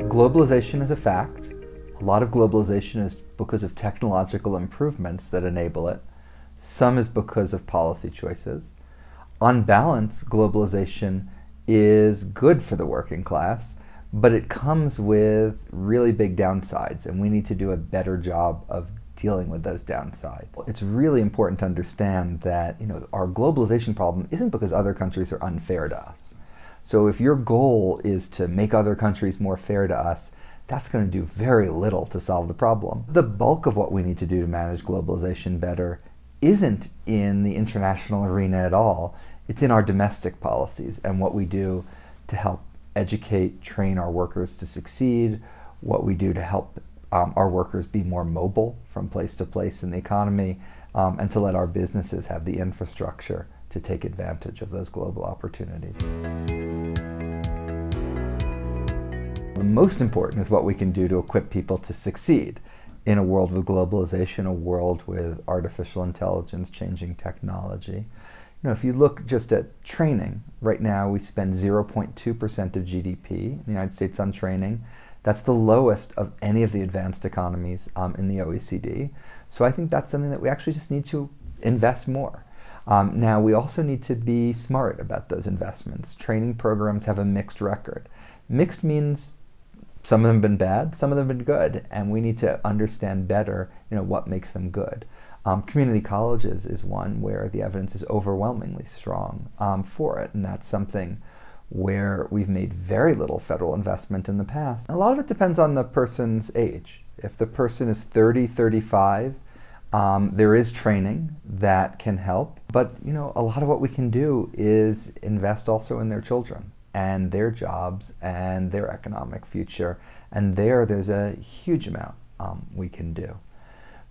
Globalization is a fact. A lot of globalization is because of technological improvements that enable it. Some is because of policy choices. On balance, globalization is good for the working class, but it comes with really big downsides, and we need to do a better job of dealing with those downsides. It's really important to understand that our globalization problem isn't because other countries are unfair to us. So if your goal is to make other countries more fair to us, that's going to do very little to solve the problem. The bulk of what we need to do to manage globalization better isn't in the international arena at all. It's in our domestic policies and what we do to help educate, train our workers to succeed, what we do to help our workers be more mobile from place to place in the economy, and to let our businesses have the infrastructure to take advantage of those global opportunities. The most important is what we can do to equip people to succeed in a world with globalization, a world with artificial intelligence, changing technology. If you look just at training, right now we spend 0.2% of GDP in the United States on training. That's the lowest of any of the advanced economies in the OECD. So I think that's something that we actually just need to invest more. Now we also need to be smart about those investments. Training programs have a mixed record. Mixed means some of them have been bad, some of them have been good, and we need to understand better what makes them good. Community colleges is one where the evidence is overwhelmingly strong for it, and that's something where we've made very little federal investment in the past. And a lot of it depends on the person's age. If the person is 30, 35, there is training that can help, but a lot of what we can do is invest also in their children and their jobs and their economic future, and there's a huge amount we can do.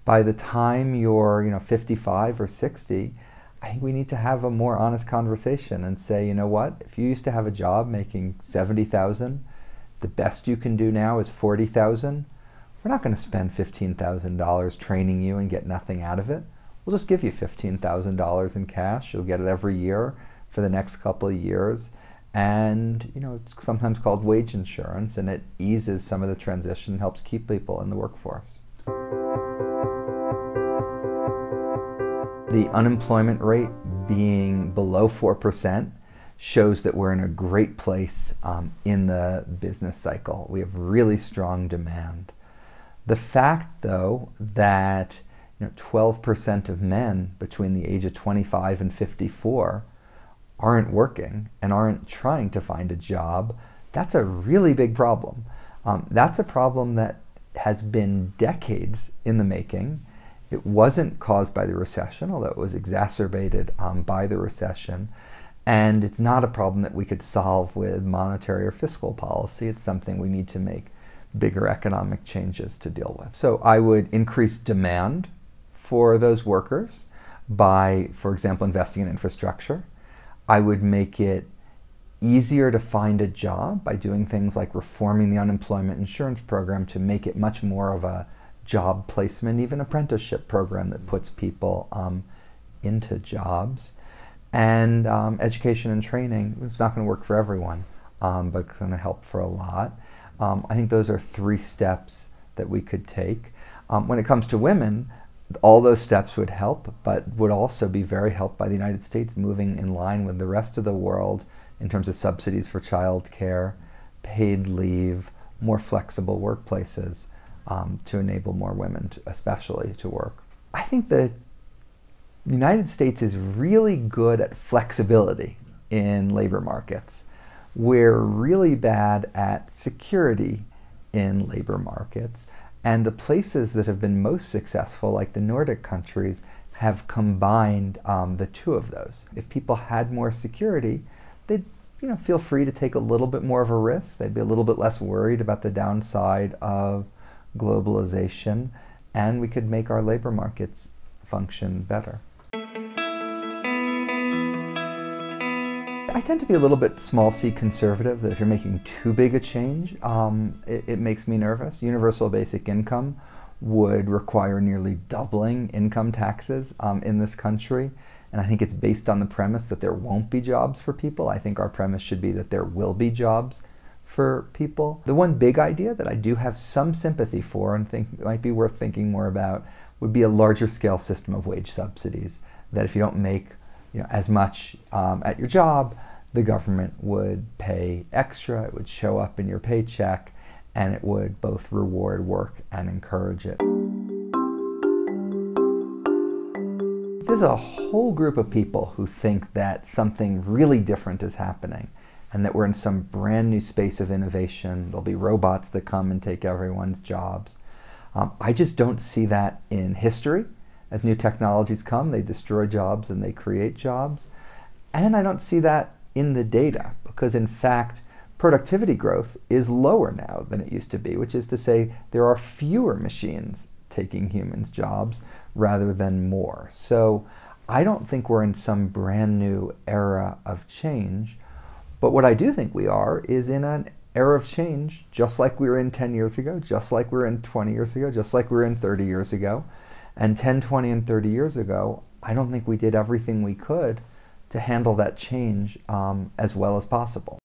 By the time you're 55 or 60, I think we need to have a more honest conversation and say, what, if you used to have a job making $70,000, the best you can do now is $40,000. We're not going to spend $15,000 training you and get nothing out of it. We'll just give you $15,000 in cash. You'll get it every year for the next couple of years. And it's sometimes called wage insurance, and it eases some of the transition and helps keep people in the workforce. The unemployment rate being below 4% shows that we're in a great place in the business cycle. We have really strong demand. The fact, though, that 12% of men between the age of 25 and 54 aren't working and aren't trying to find a job, that's a really big problem. That's a problem that has been decades in the making. It wasn't caused by the recession, although it was exacerbated by the recession. And it's not a problem that we could solve with monetary or fiscal policy. It's something we need to make bigger economic changes to deal with. So I would increase demand for those workers by, for example, investing in infrastructure. I would make it easier to find a job by doing things like reforming the unemployment insurance program to make it much more of a job placement, even apprenticeship program that puts people into jobs. And education and training, it's not going to work for everyone, but it's going to help for a lot. I think those are 3 steps that we could take. When it comes to women, all those steps would help, but would also be very helped by the United States moving in line with the rest of the world in terms of subsidies for child care, paid leave, more flexible workplaces to enable more women, especially, to work. I think the United States is really good at flexibility in labor markets. We're really bad at security in labor markets. And the places that have been most successful, like the Nordic countries, have combined the 2 of those. If people had more security, they'd feel free to take a little bit more of a risk. They'd be a little bit less worried about the downside of globalization, and we could make our labor markets function better. I tend to be a little bit small c conservative, that if you're making too big a change, it makes me nervous. Universal basic income would require nearly doubling income taxes in this country, and I think it's based on the premise that there won't be jobs for people. I think our premise should be that there will be jobs for people. The one big idea that I do have some sympathy for and think might be worth thinking more about would be a larger scale system of wage subsidies, that if you don't make as much at your job, the government would pay extra, it would show up in your paycheck, and it would both reward work and encourage it. There's a whole group of people who think that something really different is happening and that we're in some brand new space of innovation. There'll be robots that come and take everyone's jobs. I just don't see that in history. As new technologies come, they destroy jobs and they create jobs. And I don't see that in the data, because in fact, productivity growth is lower now than it used to be, which is to say there are fewer machines taking humans' jobs rather than more. So I don't think we're in some brand new era of change, but what I do think we are is in an era of change, just like we were in 10 years ago, just like we were in 20 years ago, just like we were in 30 years ago. And 10, 20, and 30 years ago, I don't think we did everything we could to handle that change as well as possible.